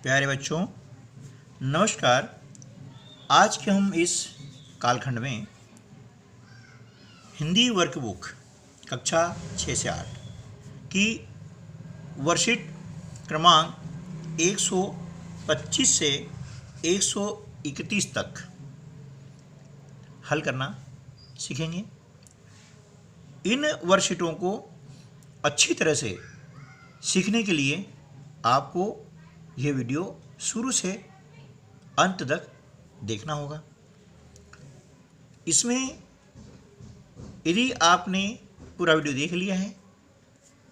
प्यारे बच्चों, नमस्कार। आज के हम इस कालखंड में हिंदी वर्कबुक कक्षा 6 से 8 की वर्कशीट क्रमांक 125 से 131 तक हल करना सीखेंगे। इन वर्कशीटों को अच्छी तरह से सीखने के लिए आपको यह वीडियो शुरू से अंत तक देखना होगा। इसमें यदि आपने पूरा वीडियो देख लिया है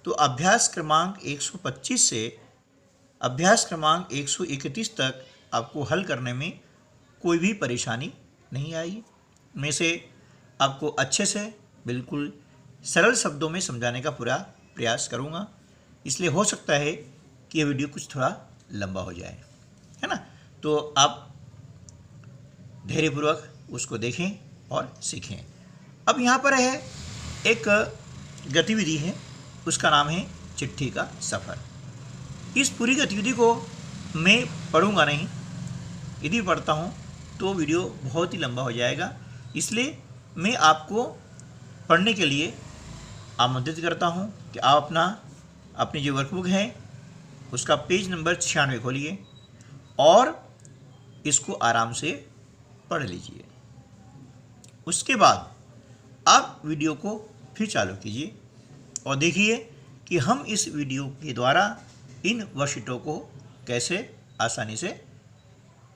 तो अभ्यास क्रमांक 125 से अभ्यास क्रमांक 131 तक आपको हल करने में कोई भी परेशानी नहीं आएगी। मैं से आपको अच्छे से बिल्कुल सरल शब्दों में समझाने का पूरा प्रयास करूँगा। इसलिए हो सकता है कि यह वीडियो कुछ थोड़ा लंबा हो जाए, है ना। तो आप धैर्यपूर्वक उसको देखें और सीखें। अब यहाँ पर है एक गतिविधि है, उसका नाम है चिट्ठी का सफ़र। इस पूरी गतिविधि को मैं पढ़ूंगा नहीं, यदि पढ़ता हूँ तो वीडियो बहुत ही लंबा हो जाएगा। इसलिए मैं आपको पढ़ने के लिए आमंत्रित करता हूँ कि आप अपनी जो वर्कबुक है उसका पेज नंबर 96 खोलिए और इसको आराम से पढ़ लीजिए। उसके बाद आप वीडियो को फिर चालू कीजिए और देखिए कि हम इस वीडियो के द्वारा इन वर्कशीटों को कैसे आसानी से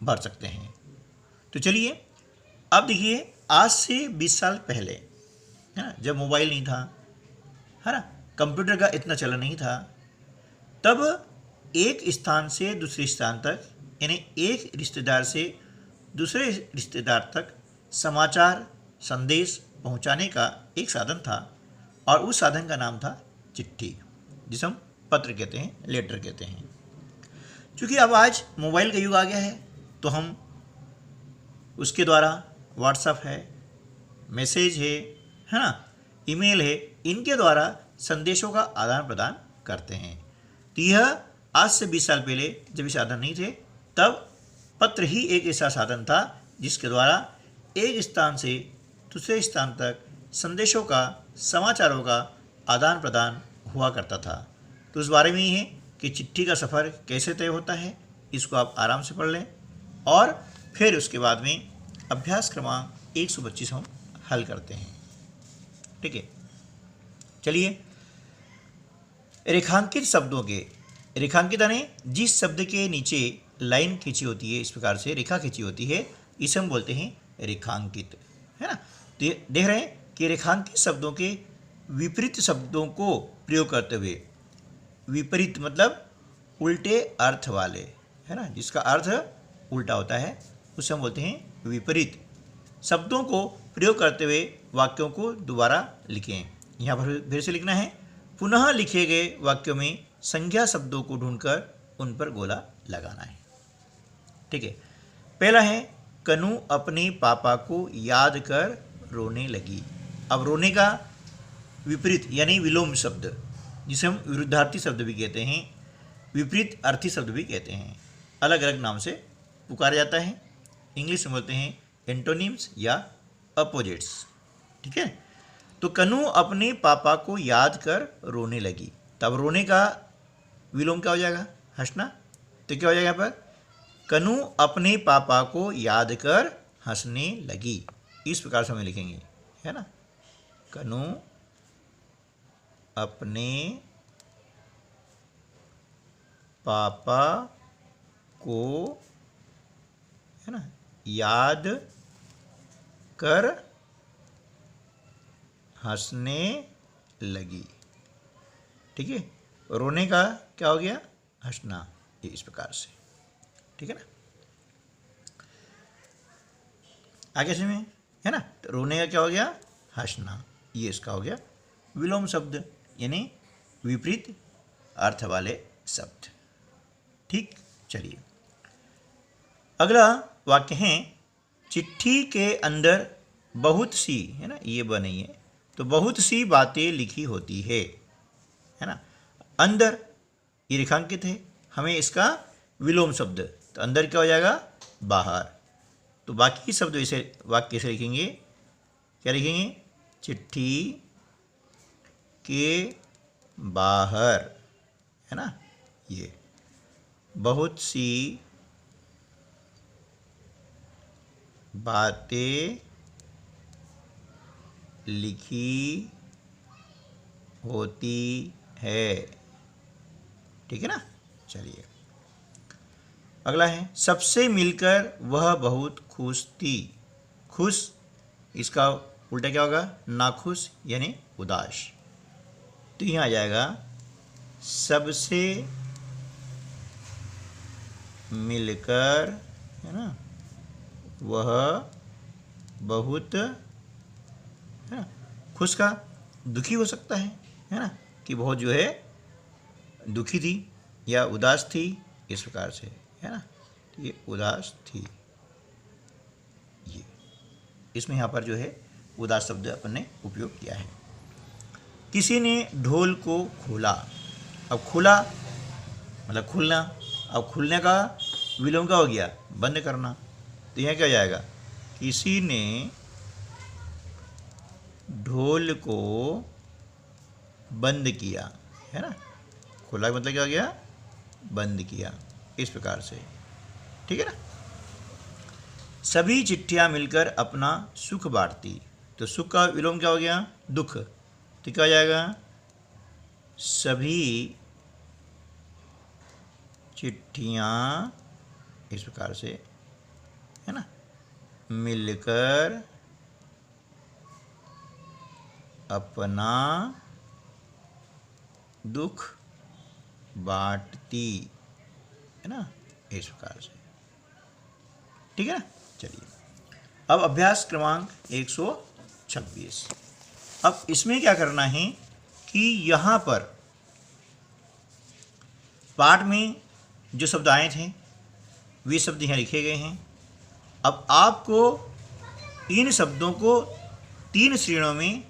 भर सकते हैं। तो चलिए, अब देखिए, आज से 20 साल पहले, है ना, जब मोबाइल नहीं था, है ना, कंप्यूटर का इतना चलन नहीं था, तब एक स्थान से दूसरे स्थान तक, यानी एक रिश्तेदार से दूसरे रिश्तेदार तक समाचार संदेश पहुंचाने का एक साधन था और उस साधन का नाम था चिट्ठी, जिसे हम पत्र कहते हैं, लेटर कहते हैं। क्योंकि अब आज मोबाइल का युग आ गया है तो हम उसके द्वारा व्हाट्सएप है, मैसेज है ना, ईमेल है, इनके द्वारा संदेशों का आदान प्रदान करते हैं। तो यह आज से 20 साल पहले जब ये साधन नहीं थे, तब पत्र ही एक ऐसा साधन था जिसके द्वारा एक स्थान से दूसरे स्थान तक संदेशों का, समाचारों का आदान प्रदान हुआ करता था। तो उस बारे में ही है कि चिट्ठी का सफ़र कैसे तय होता है, इसको आप आराम से पढ़ लें और फिर उसके बाद में अभ्यास क्रमांक 125 हम हल करते हैं। ठीक है, चलिए। रेखांकित शब्दों के, रेखांकित यानी जिस शब्द के नीचे लाइन खींची होती है, इस प्रकार से रेखा खींची होती है, इसे हम बोलते हैं रेखांकित, है ना। तो ये देख रहे हैं कि रेखांकित शब्दों के विपरीत शब्दों को प्रयोग करते हुए, विपरीत मतलब उल्टे अर्थ वाले, है ना, जिसका अर्थ उल्टा होता है, उसे हम बोलते हैं विपरीत शब्दों को प्रयोग करते हुए वाक्यों को दोबारा लिखें। यहाँ पर फिर से लिखना है, पुनः लिखे गए वाक्यों में संज्ञा शब्दों को ढूंढकर उन पर गोला लगाना है। ठीक है, पहला है, कनु अपने पापा को याद कर रोने लगी। अब रोने का विपरीत यानी विलोम शब्द, जिसे हम विरुद्धार्थी शब्द भी कहते हैं, विपरीत अर्थी शब्द भी कहते हैं, अलग अलग नाम से पुकारा जाता है। इंग्लिश में बोलते हैं एंटोनिम्स या अपोजिट्स। ठीक है, तो कनु अपने पापा को याद कर रोने लगी। तब रोने का विलोम क्या हो जाएगा? हंसना। तो क्या हो जाएगा यहाँ पर? कनु अपने पापा को याद कर हंसने लगी। इस प्रकार से हम लिखेंगे, है ना। कनु अपने पापा को, है ना, याद कर हंसने लगी। ठीक है, रोने का क्या हो गया? हंसना। ये इस प्रकार से, ठीक है ना। आगे से में, है ना, तो रोने का क्या हो गया? हंसना। ये इसका हो गया विलोम शब्द, यानी विपरीत अर्थ वाले शब्द। ठीक, चलिए अगला वाक्य है, चिट्ठी के अंदर बहुत सी, है ना, ये बनी है, तो बहुत सी बातें लिखी होती है ना। अंदर ये रेखांकित है, हमें इसका विलोम शब्द, तो अंदर क्या हो जाएगा, बाहर। तो बाकी शब्द इसे वाक्य कैसे लिखेंगे, क्या लिखेंगे, चिट्ठी के बाहर, है ना, ये बहुत सी बातें लिखी होती है, ठीक है ना। चलिए अगला है, सबसे मिलकर वह बहुत खुश थी। खुश, इसका उल्टा क्या होगा, नाखुश यानी उदास। तो यहाँ आ जाएगा सबसे मिलकर, है ना, वह बहुत, है ना, खुश का दुखी हो सकता है ना, कि बहुत जो है दुखी थी या उदास थी, इस प्रकार से, है ना। तो ये उदास थी, ये इसमें यहाँ पर जो है उदास शब्द अपन ने उपयोग किया है। किसी ने ढोल को खोला। अब खोला मतलब खुलना, अब खुलने का विलोम क्या हो गया, बंद करना। तो यहाँ क्या हो जाएगा, किसी ने ढोल को बंद किया, है ना। खोला का मतलब क्या हो गया, बंद किया, इस प्रकार से, ठीक है ना। सभी चिट्ठियां मिलकर अपना सुख बांटती। तो सुख का विलोम क्या हो गया, दुख। तो क्या हो जाएगा, सभी चिट्ठियां, इस प्रकार से, है ना, मिलकर अपना दुख बांटती, है ना, इस प्रकार से, ठीक है ना। चलिए अब अभ्यास क्रमांक 126। अब इसमें क्या करना है कि यहाँ पर पाठ में जो शब्द आए थे वे शब्द यहाँ लिखे गए हैं। अब आपको इन शब्दों को 3 श्रेणियों में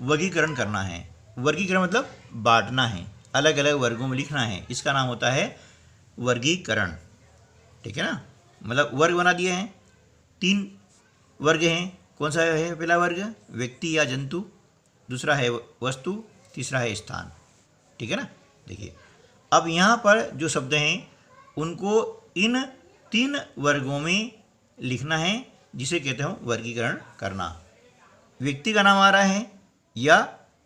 वर्गीकरण करना है। वर्गीकरण मतलब बांटना है, अलग अलग वर्गों में लिखना है, इसका नाम होता है वर्गीकरण, ठीक है ना। मतलब वर्ग बना दिए हैं, 3 वर्ग हैं। कौन सा है, पहला वर्ग व्यक्ति या जंतु, दूसरा है वस्तु, तीसरा है स्थान, ठीक है ना। देखिए अब यहाँ पर जो शब्द हैं उनको इन 3 वर्गों में लिखना है, जिसे कहते हैं वर्गीकरण करना। व्यक्ति का नाम आ रहा है या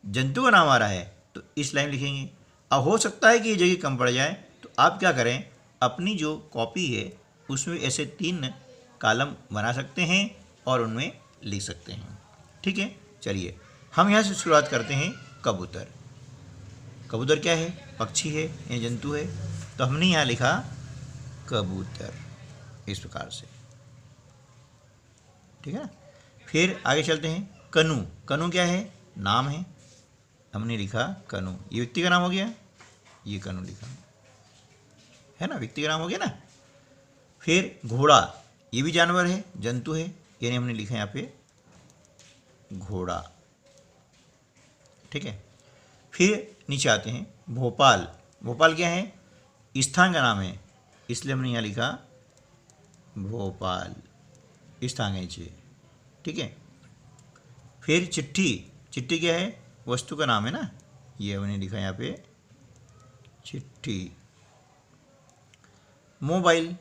जंतु का नाम आ रहा है तो इस लाइन लिखेंगे। अब हो सकता है कि ये जगह कम पड़ जाए, तो आप क्या करें, अपनी जो कॉपी है उसमें ऐसे 3 कॉलम बना सकते हैं और उनमें लिख सकते हैं, ठीक है। चलिए हम यहाँ से शुरुआत करते हैं। कबूतर, कबूतर क्या है, पक्षी है या जंतु है, तो हमने यहाँ लिखा कबूतर, इस प्रकार से, ठीक है। फिर आगे चलते हैं। कनु, कनु क्या है, नाम है, हमने लिखा कनु, ये व्यक्ति का नाम हो गया, ये कनु लिखा, है ना, व्यक्ति का नाम हो गया ना। फिर घोड़ा, ये भी जानवर है, जंतु है, यानी हमने लिखा यहाँ पे घोड़ा, ठीक है। फिर नीचे आते हैं। भोपाल, भोपाल क्या है, स्थान का नाम है, इसलिए हमने यहाँ लिखा भोपाल, स्थान है नीचे, ठीक है। फिर चिट्ठी, चिट्ठी क्या है, वस्तु का नाम है ना, ये हमने लिखा यहाँ पे चिट्ठी। मोबाइल,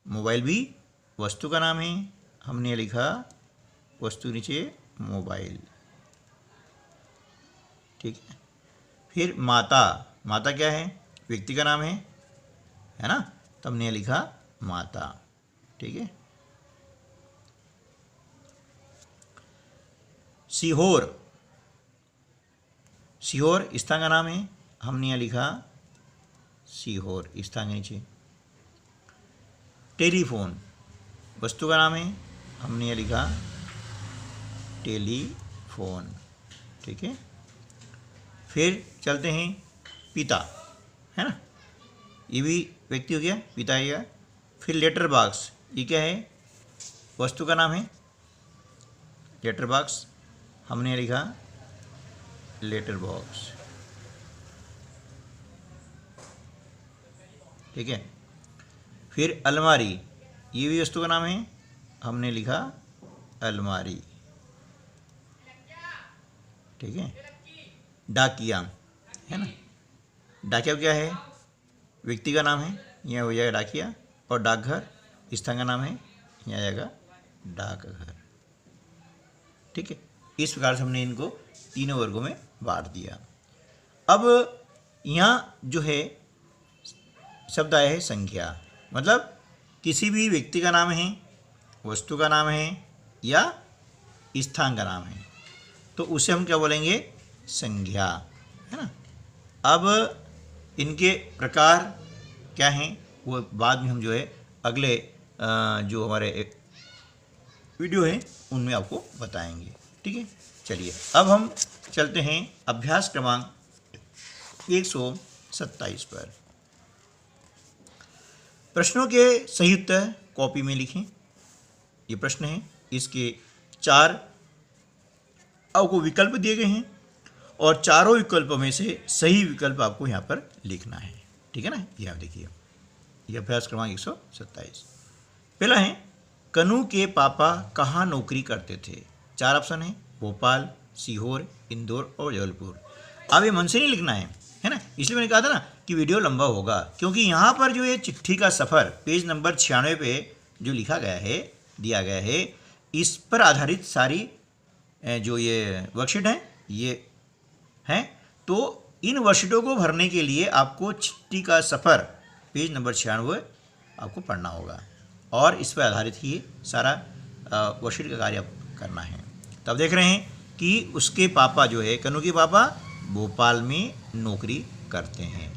मोबाइल भी वस्तु का नाम है, हमने लिखा वस्तु नीचे मोबाइल, ठीक है। फिर माता, माता क्या है, व्यक्ति का नाम है ना, तो हमने लिखा माता, ठीक है। सीहोर, सीहोर स्थान का नाम है, हमने यहाँ लिखा सीहोर, स्थान के नीचे। टेलीफोन, वस्तु का नाम है, हमने यहाँ लिखा टेलीफोन, ठीक है। फिर चलते हैं। पिता, है ना, ये भी व्यक्ति हो गया, पिता है। फिर लेटर बॉक्स, ये क्या है, वस्तु का नाम है, लेटर बॉक्स, हमने लिखा लेटर बॉक्स। ठीक है। फिर अलमारी, ये भी वस्तु का नाम है, हमने लिखा अलमारी, ठीक है। डाकिया है ना, डाकिया क्या है, व्यक्ति का नाम है, यहाँ हो जाएगा डाकिया। और डाकघर स्थान का नाम है, यहाँ आ जाएगा डाकघर, ठीक है। इस प्रकार से हमने इनको तीनों वर्गों में बांट दिया। अब यहाँ जो है शब्द आया है संख्या, मतलब किसी भी व्यक्ति का नाम है, वस्तु का नाम है या स्थान का नाम है, तो उसे हम क्या बोलेंगे, संज्ञा, है ना। अब इनके प्रकार क्या हैं वो बाद में हम जो है अगले जो हमारे एक वीडियो है उनमें आपको बताएंगे, ठीक है। चलिए अब हम चलते हैं अभ्यास क्रमांक 127 पर। प्रश्नों के सही उत्तर कॉपी में लिखें। ये प्रश्न है, इसके 4 आपको विकल्प दिए गए हैं और चारों विकल्पों में से सही विकल्प आपको यहाँ पर लिखना है, ठीक है ना। ये आप देखिए, ये अभ्यास क्रमांक 127। पहला है, कनू के पापा कहाँ नौकरी करते थे। 4 ऑप्शन है, भोपाल, सीहोर, इंदौर और जबलपुर। अब ये मन से नहीं लिखना है ना, इसलिए मैंने कहा था ना कि वीडियो लंबा होगा, क्योंकि यहाँ पर जो ये चिट्ठी का सफ़र पेज नंबर 96 पे जो लिखा गया है, दिया गया है, इस पर आधारित सारी जो ये वर्कशीट हैं ये हैं। तो इन वर्कशीटों को भरने के लिए आपको चिट्ठी का सफ़र पेज नंबर 96 आपको पढ़ना होगा और इस पर आधारित ही सारा वर्कशीट का कार्य करना है। तो अब देख रहे हैं कि उसके पापा जो है, कनू के पापा भोपाल में नौकरी करते हैं,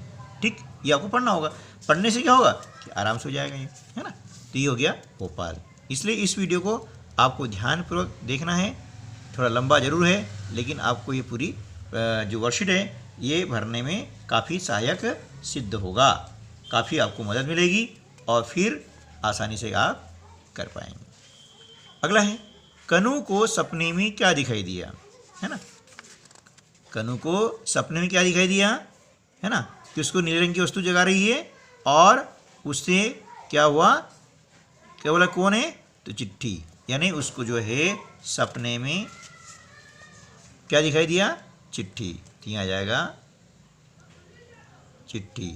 ठीक। ये आपको पढ़ना होगा। पढ़ने से क्या होगा कि आराम से हो जाएगा ये, है ना। तो ये हो गया भोपाल। इसलिए इस वीडियो को आपको ध्यानपूर्वक देखना है। थोड़ा लंबा जरूर है, लेकिन आपको ये पूरी जो वर्कशीट है ये भरने में काफ़ी सहायक सिद्ध होगा, काफ़ी आपको मदद मिलेगी और फिर आसानी से आप कर पाएंगे। अगला है, कनू को सपने में क्या दिखाई दिया, है ना। कनू को सपने में क्या दिखाई दिया, है ना, कि उसको नीले रंग की वस्तु जगा रही है और उससे क्या हुआ, क्या बोला, कौन है, तो चिट्ठी, यानी उसको जो है सपने में क्या दिखाई दिया, चिट्ठी। यहाँ आ जाएगा चिट्ठी।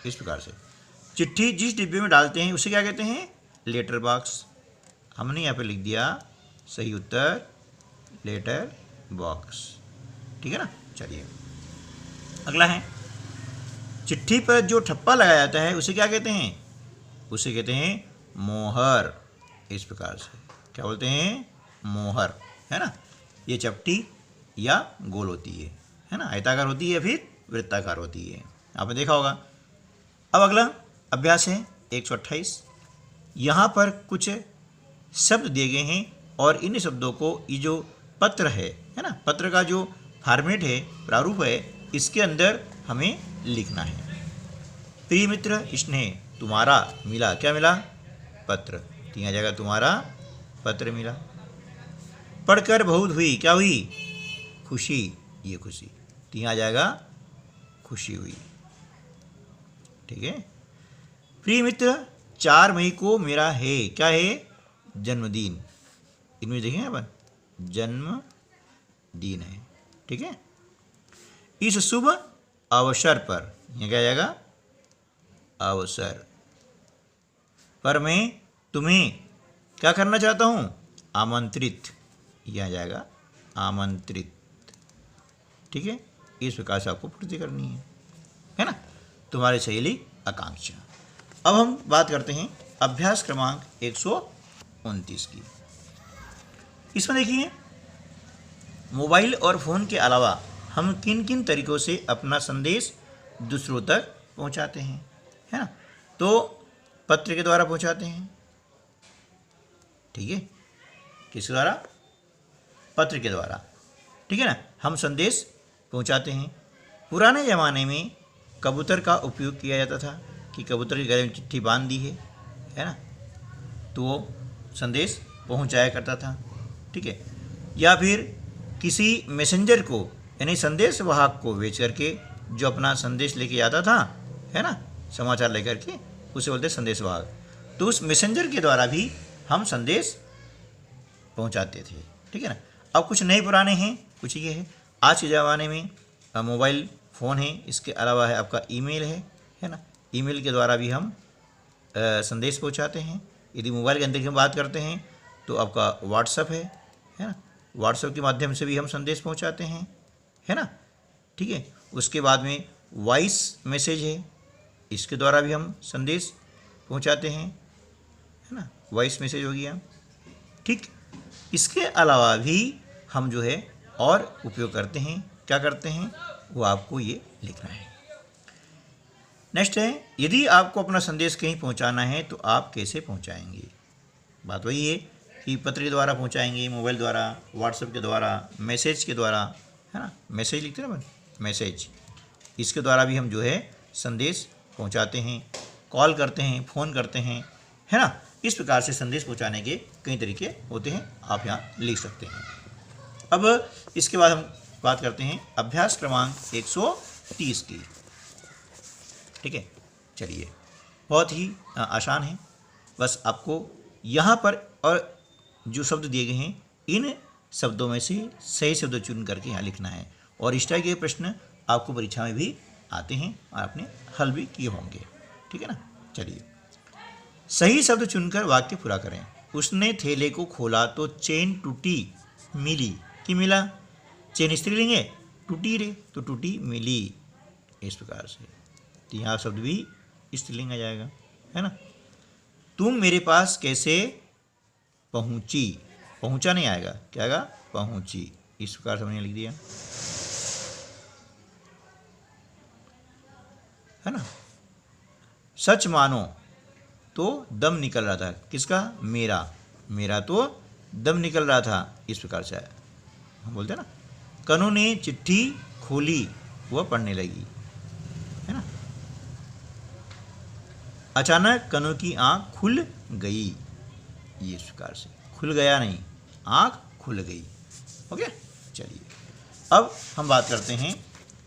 इस प्रकार से चिट्ठी जिस डिब्बे में डालते हैं उसे क्या कहते हैं, लेटर बॉक्स। हमने यहाँ पे लिख दिया सही उत्तर, लेटर बॉक्स, ठीक है ना। चलिए अगला है, चिट्ठी पर जो ठप्पा लगाया जाता है उसे क्या कहते हैं, उसे कहते हैं मोहर। इस प्रकार से क्या बोलते हैं, मोहर, है ना। ये चपटी या गोल होती है ना, आयताकार होती है, फिर वृत्ताकार होती है, आपने देखा होगा। अब अगला अभ्यास है 128। यहाँ पर कुछ शब्द दिए गए हैं और इन शब्दों को ये जो पत्र है ना, पत्र का जो फॉर्मेट है, प्रारूप है, इसके अंदर हमें लिखना है। प्रिय मित्र स्नेह तुम्हारा मिला, क्या मिला, पत्र। यहाँ जाएगा तुम्हारा पत्र मिला। पढ़कर बहुत हुई, क्या हुई, खुशी, ये खुशी। यहाँ आ जाएगा खुशी हुई, ठीक है। प्रिय मित्र 4 मई को मेरा है, क्या है, जन्मदिन। इनमें देखें यहाँ पर जन्मदिन है, ठीक है। इस शुभ अवसर पर, यहाँ क्या आ जाएगा, अवसर पर मैं तुम्हें क्या करना चाहता हूँ, आमंत्रित। यहाँ जाएगा आमंत्रित, ठीक है। इस प्रकार से आपको पूर्ति करनी है ना, तुम्हारी सहेली आकांक्षा। अब हम बात करते हैं अभ्यास क्रमांक 129 की। इसमें देखिए, मोबाइल और फ़ोन के अलावा हम किन किन तरीक़ों से अपना संदेश दूसरों तक पहुंचाते हैं, है ना। तो पत्र के द्वारा पहुंचाते हैं, ठीक है, किसके द्वारा, पत्र के द्वारा, ठीक है ना, हम संदेश पहुंचाते हैं। पुराने ज़माने में कबूतर का उपयोग किया जाता था कि कबूतर के गले में चिट्ठी बांध दी है ना, तो वो संदेश पहुंचाया करता था, ठीक है। या फिर किसी मैसेंजर को, यानी संदेश वाहक को बेच करके जो अपना संदेश लेके आता था, है ना, समाचार लेकर के, उसे बोलते हैं संदेशवाहक। तो उस मैसेंजर के द्वारा भी हम संदेश पहुंचाते थे, ठीक है ना। अब कुछ नए पुराने हैं, कुछ ये है आज के ज़माने में मोबाइल फ़ोन है, इसके अलावा है आपका ईमेल है ना। ईमेल के द्वारा भी हम संदेश पहुंचाते हैं। यदि मोबाइल के अंदर की हम बात करते हैं तो आपका व्हाट्सएप है ना। व्हाट्सएप के माध्यम से भी हम संदेश पहुंचाते हैं, है ना, ठीक है। उसके बाद में वॉइस मैसेज है, इसके द्वारा भी हम संदेश पहुंचाते हैं, है ना, वॉइस मैसेज हो गया, ठीक। इसके अलावा भी हम जो है और उपयोग करते हैं, क्या करते हैं वो आपको ये लिखना है। नेक्स्ट है, यदि आपको अपना संदेश कहीं पहुंचाना है तो आप कैसे पहुंचाएंगे। बात वही है कि पत्र के द्वारा पहुंचाएंगे, मोबाइल द्वारा, व्हाट्सएप के द्वारा, मैसेज के द्वारा, है ना, मैसेज लिखते हैं ना, मैसेज, इसके द्वारा भी हम जो है संदेश पहुंचाते हैं, कॉल करते हैं, फ़ोन करते हैं, है ना। इस प्रकार से संदेश पहुंचाने के कई तरीके होते हैं, आप यहाँ लिख सकते हैं। अब इसके बाद हम बात करते हैं अभ्यास क्रमांक 130 की, ठीक है। चलिए, बहुत ही आसान है, बस आपको यहाँ पर और जो शब्द दिए गए हैं इन शब्दों में से सही शब्द चुन करके यहाँ लिखना है। और इस तरह के प्रश्न आपको परीक्षा में भी आते हैं और आपने हल भी किए होंगे, ठीक है ना। चलिए, सही शब्द चुनकर वाक्य पूरा करें। उसने थैले को खोला तो चेन टूटी मिली, कि मिला, चेन स्त्रीलिंग है, टूटी रे तो टूटी मिली, इस प्रकार से। तो यहाँ शब्द भी स्त्रीलिंग आ जाएगा, है ना। तुम मेरे पास कैसे पहुंची, पहुंचा नहीं आएगा, क्या आएगा, पहुंची, इस प्रकार से हमने लिख दिया, है ना। सच मानो तो दम निकल रहा था, किसका, मेरा, मेरा तो दम निकल रहा था, इस प्रकार से हम बोलते हैं ना। कनु ने चिट्ठी खोली, वह पढ़ने लगी, है ना। अचानक कनु की आंख खुल गई, ये इस प्रकार से, खुल गया नहीं, आंख खुल गई, ओके। चलिए, अब हम बात करते हैं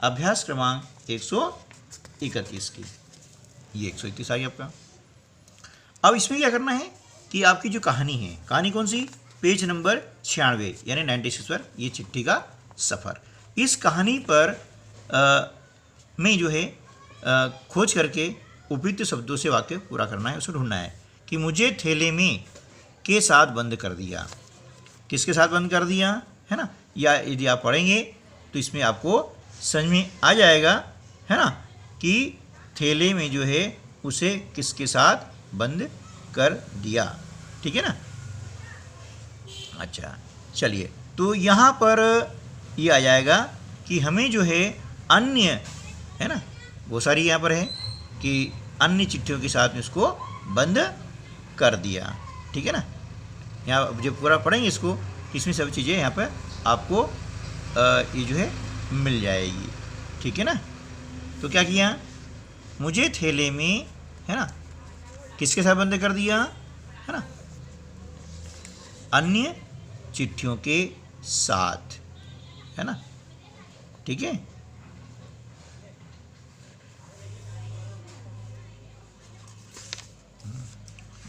अभ्यास क्रमांक 131 की। ये 131 आ गया आपका। अब इसमें क्या करना है कि आपकी जो कहानी है, कहानी कौन सी, पेज नंबर 96 यानी 96 पर, ये चिट्ठी का सफ़र। इस कहानी पर में जो है खोज करके उपयुक्त शब्दों से वाक्य पूरा करना है, उसे ढूंढना है कि मुझे थैले में के साथ बंद कर दिया, किसके साथ बंद कर दिया, है ना। या यदि आप पढ़ेंगे तो इसमें आपको समझ में आ जाएगा, है ना, कि थैले में जो है उसे किसके साथ बंद कर दिया, ठीक है ना। अच्छा, चलिए, तो यहाँ पर ये आ जाएगा कि हमें जो है अन्य, है ना, वो सारी यहाँ पर है कि अन्य चिट्ठियों के साथ में उसको बंद कर दिया, ठीक है ना। यहाँ जब पूरा पढ़ेंगे इसको, इसमें सब चीज़ें यहाँ पर आपको ये जो है मिल जाएगी, ठीक है ना। तो क्या किया, मुझे थैले में, है ना, किसके साथ बंद कर दिया, है ना, अन्य चिट्ठियों के साथ, है ना, ठीक है।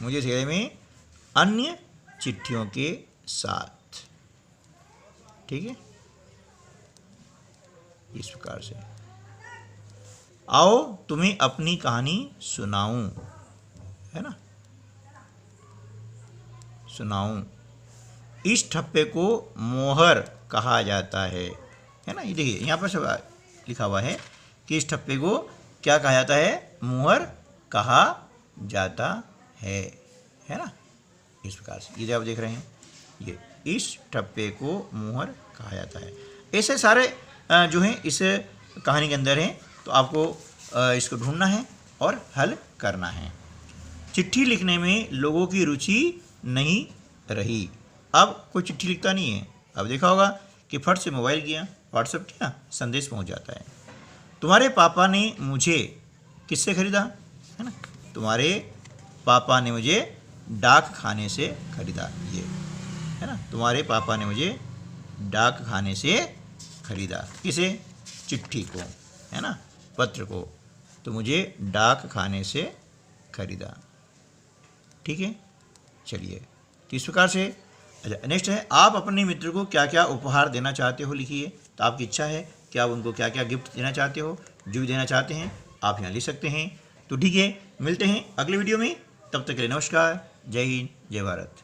मुझे थैले में अन्य चिट्ठियों के साथ, ठीक है, इस प्रकार से। आओ तुम्हें अपनी कहानी सुनाऊं, है ना, सुनाऊं। इस ठप्पे को मोहर कहा जाता है ना। ये देखिए यहाँ पर सब लिखा हुआ है कि इस ठप्पे को क्या कहा जाता है, मोहर कहा जाता है ना, इस प्रकार से। ये आप देख रहे हैं, ये इस ठप्पे को मोहर कहा जाता है। ऐसे सारे जो हैं इस कहानी के अंदर हैं, तो आपको इसको ढूंढना है और हल करना है। चिट्ठी लिखने में लोगों की रुचि नहीं रही। अब कोई चिट्ठी लिखता नहीं है। अब देखा होगा कि फट से मोबाइल किया, व्हाट्सएप किया, संदेश पहुंच जाता है। तुम्हारे पापा ने मुझे किससे खरीदा, है ना, तुम्हारे पापा ने मुझे डाक खाने से खरीदा, ये है ना, तुम्हारे पापा ने मुझे डाक खाने से खरीदा, किसे, चिट्ठी को, है ना, पत्र को। तो मुझे डाक खाने से खरीदा। ठीक है, चलिए, तो इस प्रकार से। अच्छा, नेक्स्ट है, आप अपने मित्र को क्या क्या उपहार देना चाहते हो, लिखिए। तो आपकी इच्छा है कि आप उनको क्या क्या गिफ्ट देना चाहते हो, जो भी देना चाहते हैं आप यहाँ लिख सकते हैं। तो ठीक है, मिलते हैं अगले वीडियो में, तब तक के लिए नमस्कार, जय हिंद, जय भारत।